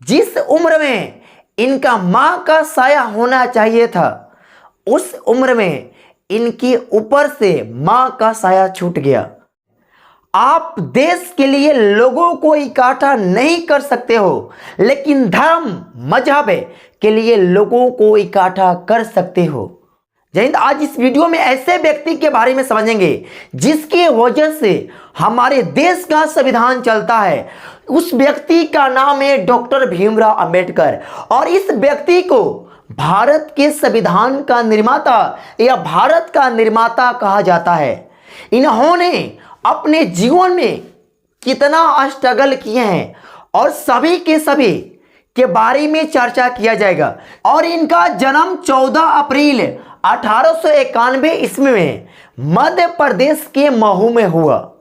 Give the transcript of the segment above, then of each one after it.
जिस उम्र में इनका मां का साया होना चाहिए था, उस उम्र में इनके ऊपर से मां का साया छूट गया। आप देश के लिए लोगों को इकट्ठा नहीं कर सकते हो, लेकिन धर्म मजहब के लिए लोगों को इकट्ठा कर सकते हो। जय हिंद। आज इस वीडियो में ऐसे व्यक्ति के बारे में समझेंगे जिसकी वजह से हमारे देश का संविधान चलता है। उस व्यक्ति का नाम है डॉक्टर भीमराव अंबेडकर, और इस व्यक्ति को भारत के संविधान का निर्माता या भारत का निर्माता कहा जाता है। इन्होंने अपने जीवन में कितना स्ट्रगल किए हैं और सभी के बारे में चर्चा किया जाएगा। और इनका जन्म 14 अप्रैल 1891 ईस्वी में मध्य प्रदेश के महू में हुआ।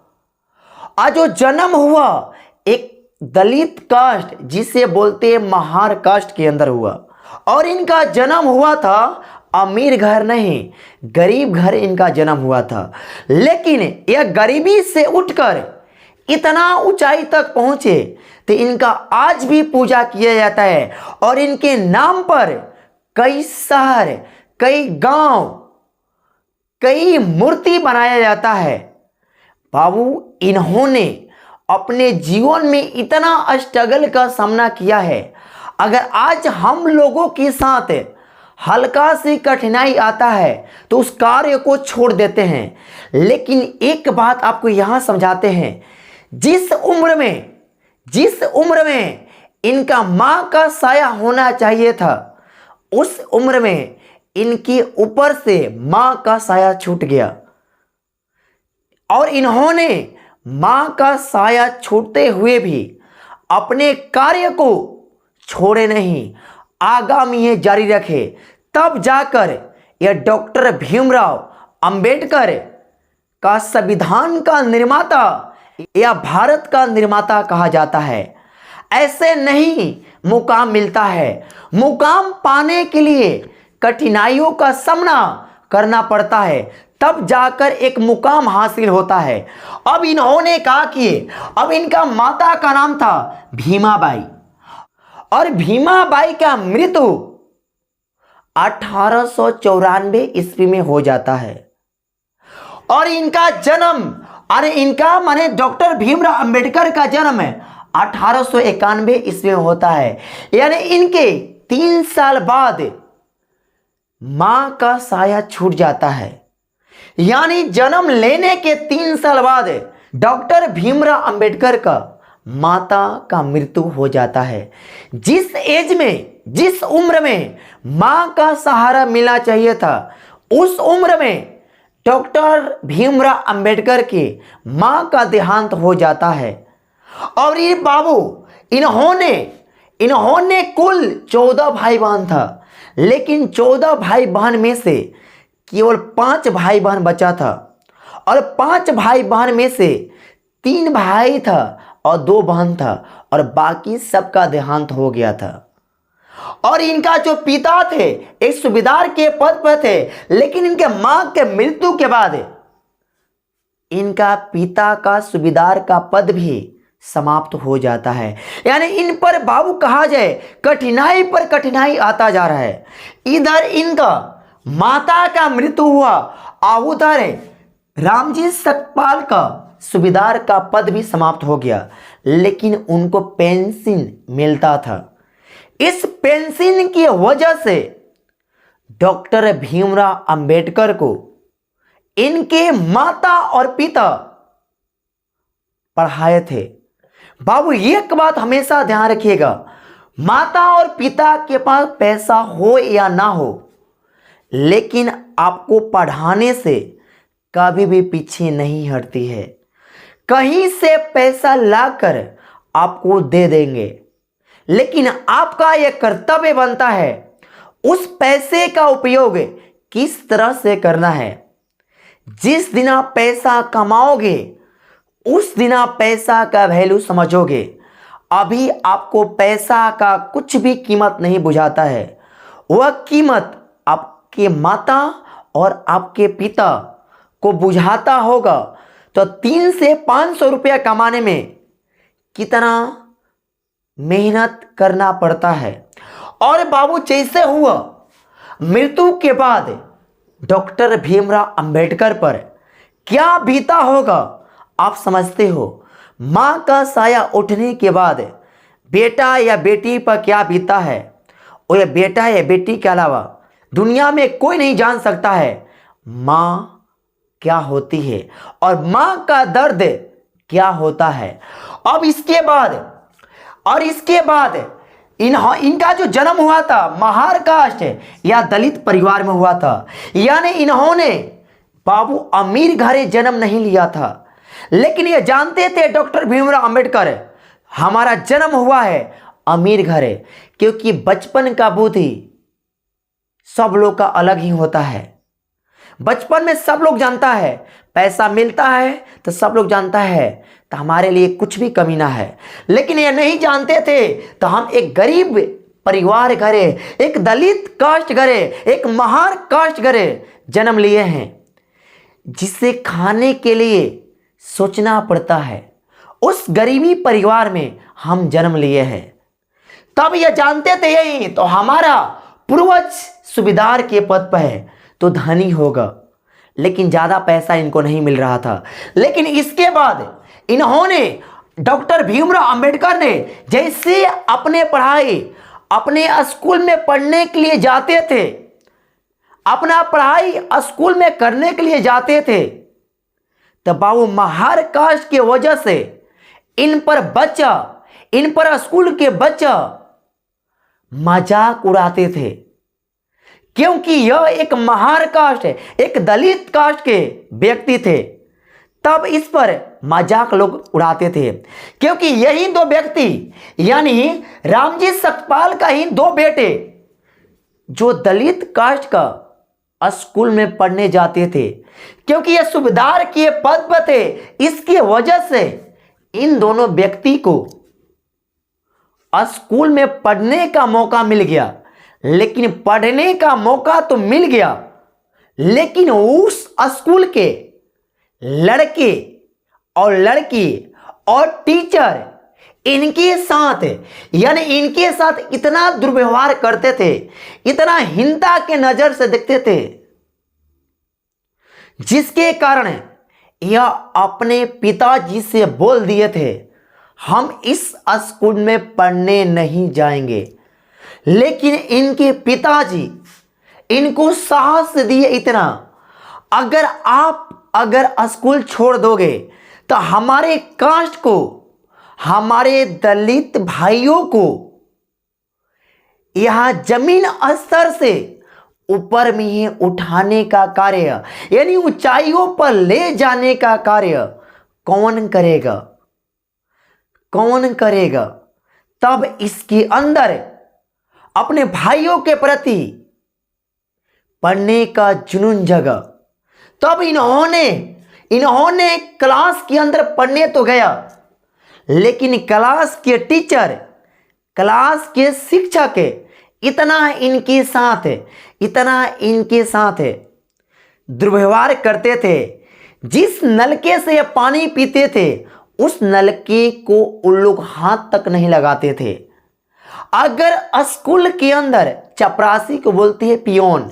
आज जो जन्म हुआ एक दलित कास्ट जिसे बोलते हैं महार कास्ट के अंदर हुआ, और इनका जन्म हुआ था अमीर घर नहीं, गरीब घर इनका जन्म हुआ था। लेकिन यह गरीबी से उठकर इतना ऊंचाई तक पहुंचे तो इनका आज भी पूजा किया जाता है, और इनके नाम पर कई शहर, कई गांव, कई मूर्ति बनाया जाता है। बाबू, इन्होंने अपने जीवन में इतना स्ट्रगल का सामना किया है। अगर आज हम लोगों के साथ हल्का सी कठिनाई आता है तो उस कार्य को छोड़ देते हैं। लेकिन एक बात आपको यहां समझाते हैं, जिस उम्र में इनका मां का साया होना चाहिए था, उस उम्र में इनके ऊपर से मां का साया छूट गया, और इन्होंने मां का साया छूटते हुए भी अपने कार्य को छोड़े नहीं, आगामी जारी रखे। तब जाकर यह डॉक्टर भीमराव अंबेडकर का संविधान का निर्माता या भारत का निर्माता कहा जाता है। ऐसे नहीं मुकाम मिलता है। मुकाम पाने के लिए कठिनाइयों का सामना करना पड़ता है, तब जाकर एक मुकाम हासिल होता है। अब इन्होंने कहा कि अब इनका माता का नाम था भीमाबाई, और भीमाबाई का मृत्यु 1894 ईस्वी में हो जाता है, और इनका जन्म माने डॉक्टर भीमराव अंबेडकर का जन्म 1891 ईस्वी में होता है। यानी इनके 3 साल बाद मां का साया छूट जाता है। यानी जन्म लेने के 3 साल बाद डॉक्टर भीमराव अंबेडकर का माता का मृत्यु हो जाता है। जिस एज में, जिस उम्र में मां का सहारा मिलना चाहिए था, उस उम्र में डॉक्टर भीमराव अंबेडकर के मां का देहांत हो जाता है। और ये बाबू, इन्होंने कुल 14 भाई बहन था, लेकिन 14 भाई बहन में से केवल 5 भाई बहन बचा था, और 5 भाई बहन में से 3 भाई था और 2 बहन था, और बाकी सबका देहांत हो गया था। और इनका जो पिता थे एक सूबेदार के पद पर थे, लेकिन इनके मां के मृत्यु के बाद इनका पिता का सूबेदार का पद भी समाप्त हो जाता है। यानी इन पर बाबू कहा जाए कठिनाई पर कठिनाई आता जा रहा है। इधर इनका माता का मृत्यु हुआ, और उधर रामजी सकपाल का सूबेदार का पद भी समाप्त हो गया, लेकिन उनको पेंशन मिलता था। इस पेंशन की वजह से डॉक्टर भीमराव अंबेडकर को इनके माता और पिता पढ़ाए थे। बाबू, एक बात हमेशा ध्यान रखिएगा, माता और पिता के पास पैसा हो या ना हो, लेकिन आपको पढ़ाने से कभी भी पीछे नहीं हटती है। कहीं से पैसा लाकर आपको दे देंगे, लेकिन आपका यह कर्तव्य बनता है उस पैसे का उपयोग किस तरह से करना है। जिस दिन आप पैसा कमाओगे उस दिन आप पैसा का वैल्यू समझोगे। अभी आपको पैसा का कुछ भी कीमत नहीं बुझाता है। वह कीमत आपके माता और आपके पिता को बुझाता होगा तो 300 से 500 रुपया कमाने में कितना मेहनत करना पड़ता है। और बाबू जैसे हुआ मृत्यु के बाद डॉक्टर भीमराव अंबेडकर पर क्या बीता होगा आप समझते हो। मां का साया उठने के बाद बेटा या बेटी पर क्या बीता है, और यह बेटा या बेटी के अलावा दुनिया में कोई नहीं जान सकता है मां क्या होती है और मां का दर्द क्या होता है। अब इसके बाद इनका जो जन्म हुआ था महार कास्ट या दलित परिवार में हुआ था, यानी इन्होंने बाबू अमीर घरे जन्म नहीं लिया था, लेकिन ये जानते थे डॉक्टर भीमराव अंबेडकर हमारा जन्म हुआ है अमीर घरे, क्योंकि बचपन का बुद्धि सब लोग का अलग ही होता है। बचपन में सब लोग जानता है पैसा मिलता है तो सब लोग जानता है तो हमारे लिए कुछ भी कमी ना है, लेकिन ये नहीं जानते थे तो हम एक गरीब परिवार घरे, एक दलित कास्ट घरे, एक महार कास्ट घरे जन्म लिए हैं, जिसे खाने के लिए सोचना पड़ता है। उस गरीबी परिवार में हम जन्म लिए हैं। तब ये जानते थे यही तो हमारा पूर्वज सूबेदार के पद पर है तो धनी होगा, लेकिन ज़्यादा पैसा इनको नहीं मिल रहा था। लेकिन इसके बाद इन्होंने डॉक्टर भीमराव अंबेडकर ने जैसे अपने पढ़ाई अपने स्कूल में पढ़ने के लिए जाते थे, अपना पढ़ाई स्कूल में करने के लिए जाते थे, तो बाबू महार कास्ट की वजह से इन पर स्कूल के बच्चा मजाक उड़ाते थे, क्योंकि यह एक महार कास्ट है, एक दलित कास्ट के व्यक्ति थे। तब इस पर मजाक लोग उड़ाते थे, क्योंकि यही दो व्यक्ति यानी रामजी सतपाल का ही दो बेटे जो दलित कास्ट का स्कूल में पढ़ने जाते थे, क्योंकि यह सूबेदार के पद पर थे। इसकी वजह से इन दोनों व्यक्ति को स्कूल में पढ़ने का मौका मिल गया, लेकिन पढ़ने का मौका तो मिल गया, लेकिन उस स्कूल के लड़के और लड़की और टीचर इनके साथ इतना दुर्व्यवहार करते थे, इतना हिंसा के नजर से देखते थे, जिसके कारण यह अपने पिताजी से बोल दिए थे हम इस स्कूल में पढ़ने नहीं जाएंगे। लेकिन इनके पिताजी इनको साहस दिए इतना, अगर स्कूल छोड़ दोगे तो हमारे कास्ट को, हमारे दलित भाइयों को यहां जमीन स्तर से ऊपर में ही उठाने का कार्य, यानी ऊंचाइयों पर ले जाने का कार्य कौन करेगा। तब इसके अंदर अपने भाइयों के प्रति पढ़ने का जुनून जगा। तब इन्होंने क्लास के अंदर पढ़ने तो गया, लेकिन क्लास के टीचर, क्लास के शिक्षक इतना इनके साथ दुर्व्यवहार करते थे। जिस नलके से पानी पीते थे उस नलके को उन लोग हाथ तक नहीं लगाते थे। अगर स्कूल के अंदर चपरासी को बोलते हैं पियोन,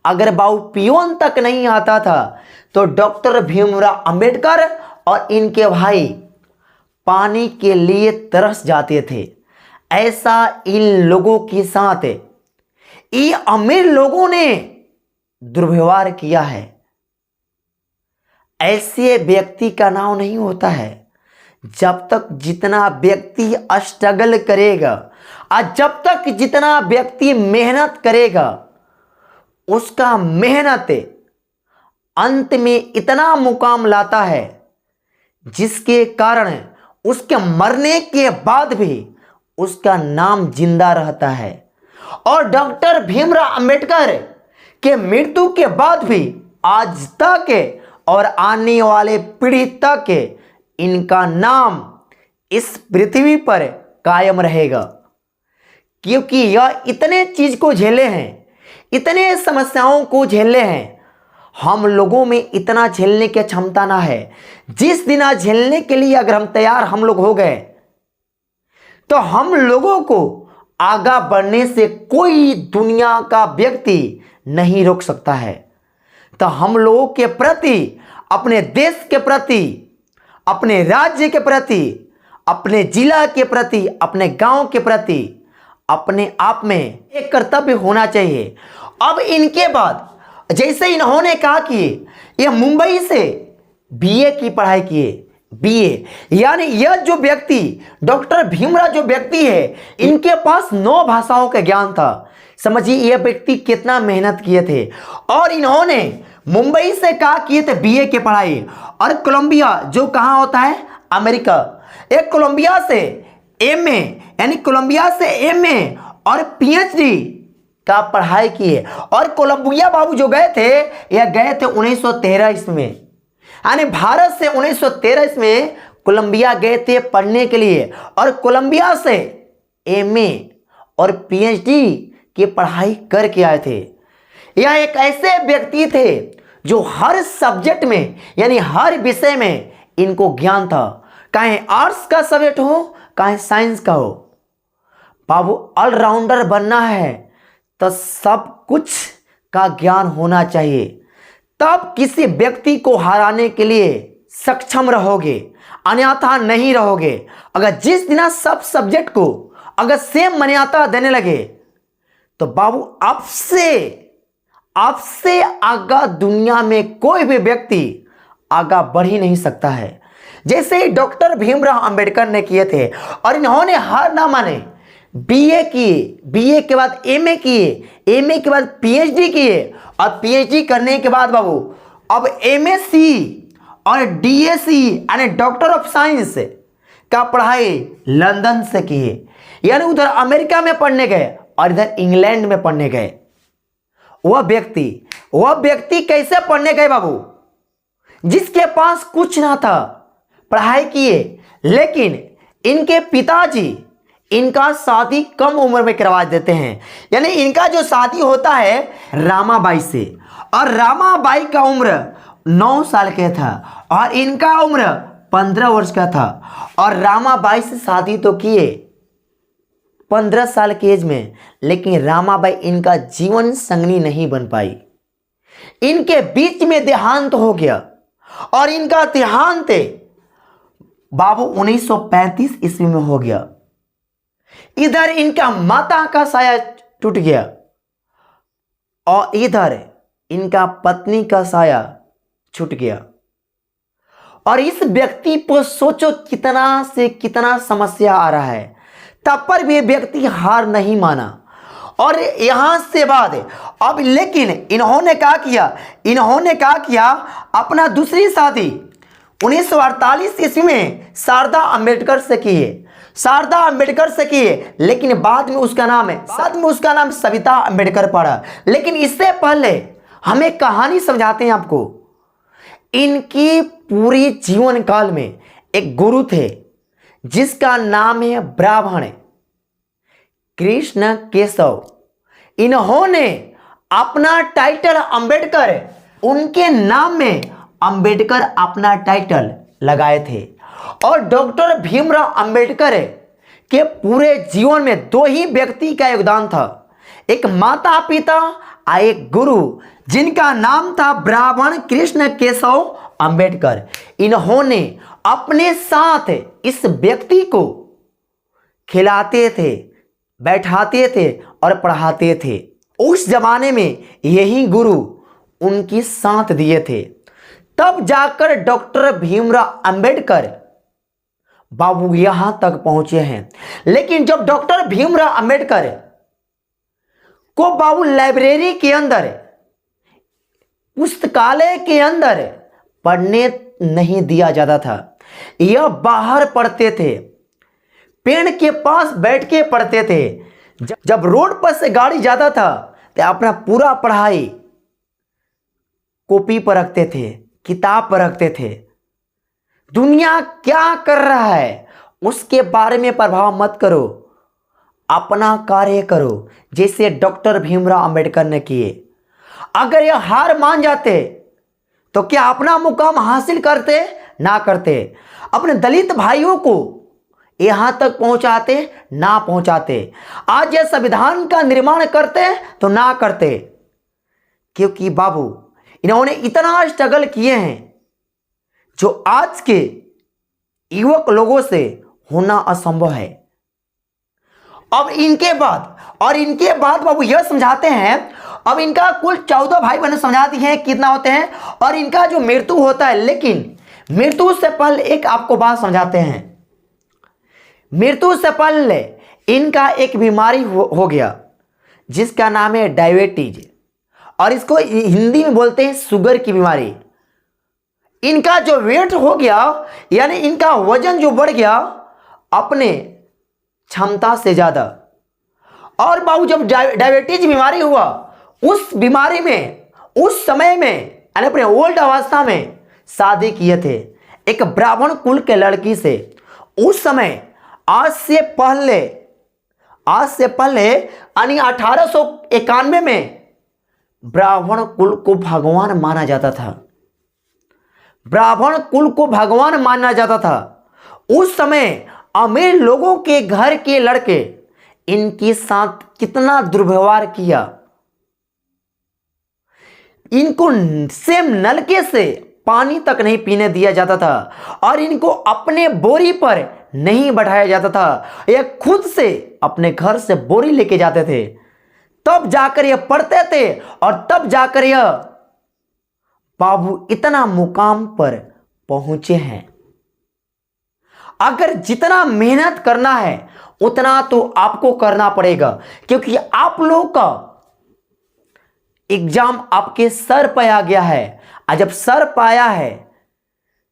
अगर बाबू पियोन तक नहीं आता था तो डॉक्टर भीमराव अंबेडकर और इनके भाई पानी के लिए तरस जाते थे। ऐसा इन लोगों के साथ ये अमीर लोगों ने दुर्व्यवहार किया है। ऐसे व्यक्ति का नाम नहीं होता है जब तक जितना व्यक्ति स्ट्रगल करेगा और जब तक जितना व्यक्ति मेहनत करेगा, उसका मेहनत अंत में इतना मुकाम लाता है जिसके कारण उसके मरने के बाद भी उसका नाम जिंदा रहता है। और डॉक्टर भीमराव अंबेडकर के मृत्यु के बाद भी आज तक और आने वाले पीढ़ी तक इनका नाम इस पृथ्वी पर कायम रहेगा, क्योंकि यह इतने चीज को झेले हैं, इतने समस्याओं को झेले हैं। हम लोगों में इतना झेलने की क्षमता ना है। जिस दिन आज झेलने के लिए अगर हम तैयार हम लोग हो गए तो हम लोगों को आगा बढ़ने से कोई दुनिया का व्यक्ति नहीं रोक सकता है। तो हम लोगों के प्रति, अपने देश के प्रति, अपने राज्य के प्रति, अपने जिला के प्रति, अपने गांव के प्रति अपने आप में एक कर्तव्य होना चाहिए। अब इनके बाद जैसे इन्होंने कहा कि ये मुंबई से बीए की पढ़ाई किए, बीए, यानी यह जो व्यक्ति डॉक्टर भीमराव जो व्यक्ति है, इनके पास 9 भाषाओं का ज्ञान था। समझिए यह व्यक्ति कितना मेहनत किए थे। और इन्होंने मुंबई से कहा किए थे बीए की पढ़ाई, और कोलंबिया जो कहाँ होता है, अमेरिका, एक कोलंबिया से एमए, यानी कोलंबिया से एमए और पीएचडी का पढ़ाई किए। और कोलंबिया बाबू जो गए थे, यह गए थे 1913 ईस्वी, यानी भारत से 1913 ईस्वी कोलंबिया गए थे पढ़ने के लिए, और कोलंबिया से एमए और पीएचडी की पढ़ाई करके आए थे। यह एक ऐसे व्यक्ति थे जो हर सब्जेक्ट में, यानी हर विषय में इनको ज्ञान था, चाहे आर्ट्स का सब्जेक्ट हो, चाहे साइंस का हो। बाबू ऑलराउंडर बनना है तो सब कुछ का ज्ञान होना चाहिए, तब किसी व्यक्ति को हराने के लिए सक्षम रहोगे, अन्यथा नहीं रहोगे। अगर जिस दिन सब सब्जेक्ट को अगर सेम मान्यता देने लगे तो बाबू आपसे आगा दुनिया में कोई भी व्यक्ति आगा बढ़ ही नहीं सकता है। जैसे ही डॉक्टर भीमराव अंबेडकर ने किए थे, और इन्होंने हार ना माने, बीए किए, बीए के बाद एमए किए, एमए के बाद पीएचडी किए, और पीएचडी करने के बाद बाबू अब एमएससी और डीएससी यानी डॉक्टर ऑफ साइंस का पढ़ाई लंदन से किए, यानी उधर अमेरिका में पढ़ने गए और इधर इंग्लैंड में पढ़ने गए। वह व्यक्ति कैसे पढ़ने गए बाबू, जिसके पास कुछ ना था, पढ़ाई किए, लेकिन इनके पिताजी इनका शादी कम उम्र में करवा देते हैं। यानी इनका जो शादी होता है रामाबाई से, और रामाबाई का उम्र 9 साल का था और इनका उम्र 15 वर्ष का था। और रामाबाई से शादी तो किए 15 साल की एज में, लेकिन रामाबाई इनका जीवन संगनी नहीं बन पाई। इनके बीच में देहांत हो गया, और इनका देहांत बाबू 1935 ईस्वी में हो गया। इधर इनका माता का साया टूट गया, और इधर इनका पत्नी का साया छूट गया। और इस व्यक्ति को सोचो कितना से कितना समस्या आ रहा है, तब पर भी व्यक्ति हार नहीं माना। और यहां से बाद अब लेकिन इन्होंने क्या किया, अपना दूसरी शादी 1948 ईस्वी में शारदा अंबेडकर से किए, लेकिन बाद में उसका नाम सविता अंबेडकर पड़ा। लेकिन इससे पहले हमें कहानी समझाते हैं आपको। इनकी पूरी जीवन काल में एक गुरु थे जिसका नाम है ब्राह्मण कृष्ण केशव। इन्होंने अपना टाइटल अंबेडकर, उनके नाम में अंबेडकर अपना टाइटल लगाए थे। और डॉक्टर भीमराव अंबेडकर के पूरे जीवन में 2 ही व्यक्ति का योगदान था, एक माता पिता और एक गुरु, जिनका नाम था ब्राह्मण कृष्ण केशव अंबेडकर। इन्होंने अपने साथ इस व्यक्ति को खिलाते थे, बैठाते थे और पढ़ाते थे। उस जमाने में यही गुरु उनकी साथ दिए थे। तब जाकर डॉक्टर भीमराव अंबेडकर बाबू यहां तक पहुंचे हैं। लेकिन जब डॉक्टर भीमराव अंबेडकर को बाबू लाइब्रेरी के अंदर, पुस्तकालय के अंदर पढ़ने नहीं दिया जाता था, यह बाहर पढ़ते थे, पेड़ के पास बैठ के पढ़ते थे। जब रोड पर से गाड़ी जाता था तो अपना पूरा पढ़ाई कॉपी पर रखते थे, किताब पर रखते थे। दुनिया क्या कर रहा है उसके बारे में प्रभाव मत करो, अपना कार्य करो, जैसे डॉक्टर भीमराव अंबेडकर ने किए। अगर यह हार मान जाते तो क्या अपना मुकाम हासिल करते? ना करते। अपने दलित भाइयों को यहां तक पहुंचाते ना पहुंचाते, आज ये संविधान का निर्माण करते तो ना करते, क्योंकि बाबू इन्होंने इतना स्ट्रगल किए हैं जो आज के युवक लोगों से होना असंभव है। अब इनके बाद बाबू यह समझाते हैं, अब इनका कुल 14 भाई बहन समझा दिए हैं कितना होते हैं और इनका जो मृत्यु होता है। लेकिन मृत्यु से पहले एक आपको बात समझाते हैं। मृत्यु से पहले इनका एक बीमारी हो गया जिसका नाम है डायबिटीज, और इसको हिंदी में बोलते हैं शुगर की बीमारी। इनका जो वेट हो गया, यानी इनका वजन जो बढ़ गया अपने क्षमता से ज्यादा। और बाबू जब डायबिटीज बीमारी हुआ, उस बीमारी में उस समय में यानी अपने ओल्ड अवस्था में शादी किए थे एक ब्राह्मण कुल के लड़की से। उस समय आज से पहले यानी 1891 में ब्राह्मण कुल को भगवान माना जाता था। ब्राह्मण कुल को भगवान माना जाता था। उस समय अमीर लोगों के घर के लड़के इनके साथ कितना दुर्व्यवहार किया। इनको सेम नलके से पानी तक नहीं पीने दिया जाता था और इनको अपने बोरी पर नहीं बैठाया जाता था। ये खुद से अपने घर से बोरी लेके जाते थे, तब जाकर ये पढ़ते थे और तब जाकर यह बाबू इतना मुकाम पर पहुंचे हैं। अगर जितना मेहनत करना है उतना तो आपको करना पड़ेगा, क्योंकि आप लोगों का एग्जाम आपके सर पे आ गया है। और जब सर पाया है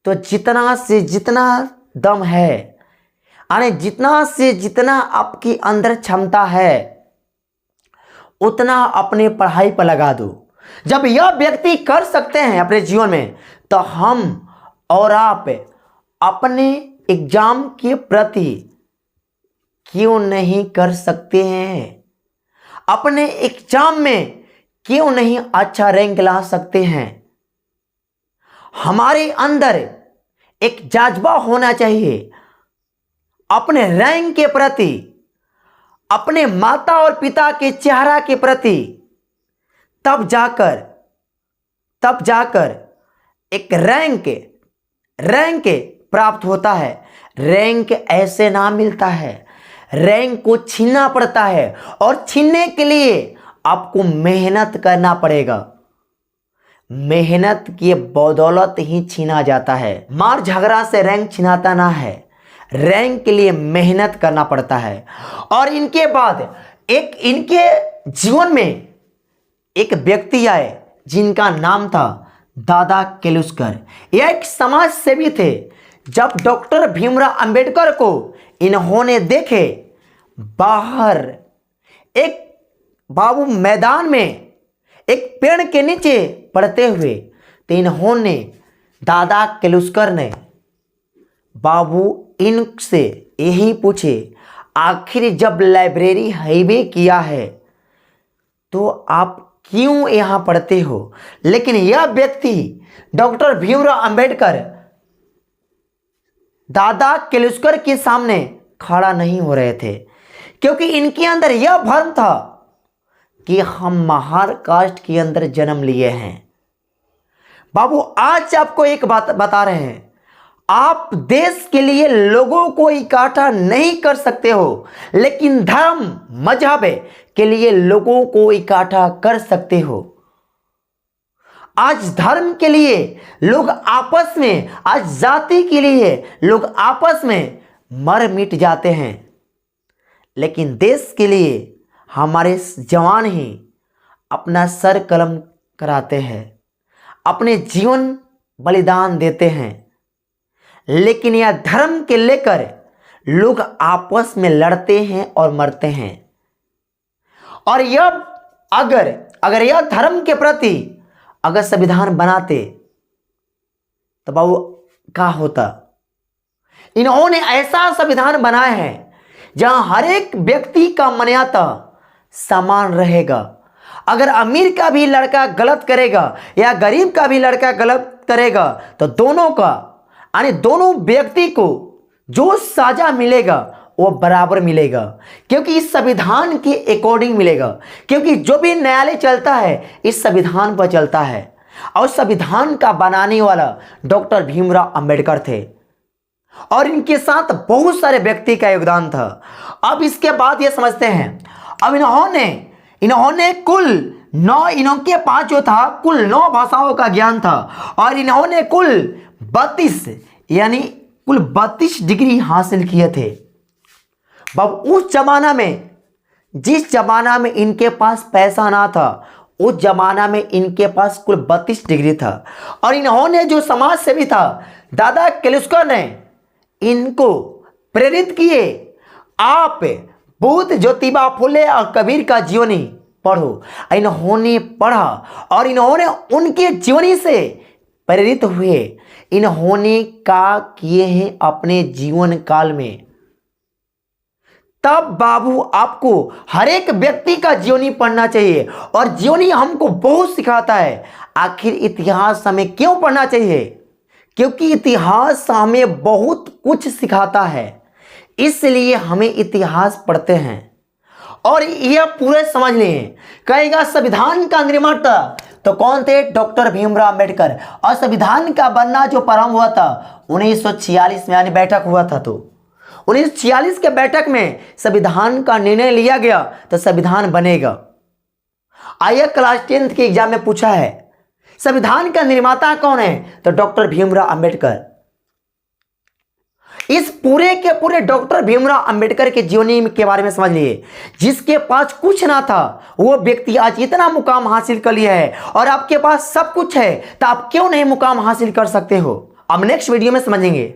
तो जितना से जितना दम है, यानी जितना से जितना आपके अंदर क्षमता है उतना अपने पढ़ाई पर लगा दो। जब यह व्यक्ति कर सकते हैं अपने जीवन में, तो हम और आप अपने एग्जाम के प्रति क्यों नहीं कर सकते हैं? अपने एग्जाम में क्यों नहीं अच्छा रैंक ला सकते हैं? हमारे अंदर एक जज्बा होना चाहिए अपने रैंक के प्रति, अपने माता और पिता के चेहरा के प्रति। तब जाकर एक रैंक प्राप्त होता है। रैंक ऐसे ना मिलता है, रैंक को छीनना पड़ता है और छीनने के लिए आपको मेहनत करना पड़ेगा। मेहनत की बदौलत ही छीना जाता है। मार झगड़ा से रैंक छिनाता ना है, रैंक के लिए मेहनत करना पड़ता है। और इनके बाद इनके जीवन में एक व्यक्ति आए जिनका नाम था दादा केलुस्कर। यह एक समाज सेवी थे। जब डॉक्टर भीमराव अंबेडकर को इन्होंने देखे बाहर एक बाबू मैदान में एक पेड़ के नीचे पड़ते हुए, तो इन्होंने दादा केलुस्कर ने बाबू इनसे यही पूछे, आखिर जब लाइब्रेरी हाईवे किया है तो आप क्यों यहां पढ़ते हो? लेकिन यह व्यक्ति डॉक्टर भीमराव अंबेडकर दादा केलुस्कर के सामने खड़ा नहीं हो रहे थे, क्योंकि इनके अंदर यह भ्रम था कि हम महार कास्ट के अंदर जन्म लिए हैं। बाबू आज आपको एक बात बता रहे हैं, आप देश के लिए लोगों को इकट्ठा नहीं कर सकते हो, लेकिन धर्म मजहब के लिए लोगों को इकट्ठा कर सकते हो। आज धर्म के लिए लोग आपस में, आज जाति के लिए लोग आपस में मर मिट जाते हैं, लेकिन देश के लिए हमारे जवान ही अपना सर कलम कराते हैं, अपने जीवन बलिदान देते हैं। लेकिन यह धर्म के लेकर लोग आपस में लड़ते हैं और मरते हैं। और यह अगर यह धर्म के प्रति अगर संविधान बनाते तो बाबू क्या होता? इन्होंने ऐसा संविधान बनाया है जहां हर एक व्यक्ति का मान्यता समान रहेगा। अगर अमीर का भी लड़का गलत करेगा या गरीब का भी लड़का गलत करेगा तो दोनों का यानी दोनों व्यक्ति को जो सजा मिलेगा वो बराबर मिलेगा, क्योंकि इस संविधान के अकॉर्डिंग मिलेगा, क्योंकि जो भी न्यायालय चलता है इस संविधान पर चलता है। और संविधान का बनाने वाला डॉक्टर भीमराव अंबेडकर थे और इनके साथ बहुत सारे व्यक्ति का योगदान था। अब इसके बाद ये समझते हैं, अब इन्होंने कुल 9, इनके पास जो था कुल 9 भाषाओं का ज्ञान था और इन्होंने कुल 32 यानी कुल 32 डिग्री हासिल किए थे। अब उस जमाना में, जिस जमाना में इनके पास पैसा ना था, उस जमाना में इनके पास कुल 32 डिग्री था। और इन्होंने जो समाज सेवी था दादा केलुस्कर ने इनको प्रेरित किए, आप बुद्ध, ज्योतिबा फुले और कबीर का जीवनी पढ़ो। इन्होंने पढ़ा और इन्होंने उनके जीवनी से प्रेरित हुए, इन्होंने क्या किए हैं अपने जीवन काल में। तब बाबू आपको हर एक व्यक्ति का जीवनी पढ़ना चाहिए और जीवनी हमको बहुत सिखाता है। आखिर इतिहास हमें क्यों पढ़ना चाहिए? क्योंकि इतिहास हमें बहुत कुछ सिखाता है, इसलिए हमें इतिहास पढ़ते हैं। और यह पूरे समझ लें, कहेगा संविधान का निर्माण था तो कौन थे? डॉक्टर भीमराव अंबेडकर। और संविधान का बनना जो प्रारंभ हुआ था 1946 में, यानी बैठक हुआ था, तो 1946 के बैठक में संविधान का निर्णय लिया गया तो संविधान बनेगा। आइए क्लास 10th के एग्जाम में पूछा है संविधान का निर्माता कौन है? तो डॉक्टर भीमराव अंबेडकर। इस पूरे के पूरे डॉक्टर भीमराव अंबेडकर के जीवनी के बारे में समझ लिए। जिसके पास कुछ ना था वो व्यक्ति आज इतना मुकाम हासिल कर लिया है, और आपके पास सब कुछ है तो आप क्यों नहीं मुकाम हासिल कर सकते हो? अब नेक्स्ट वीडियो में समझेंगे।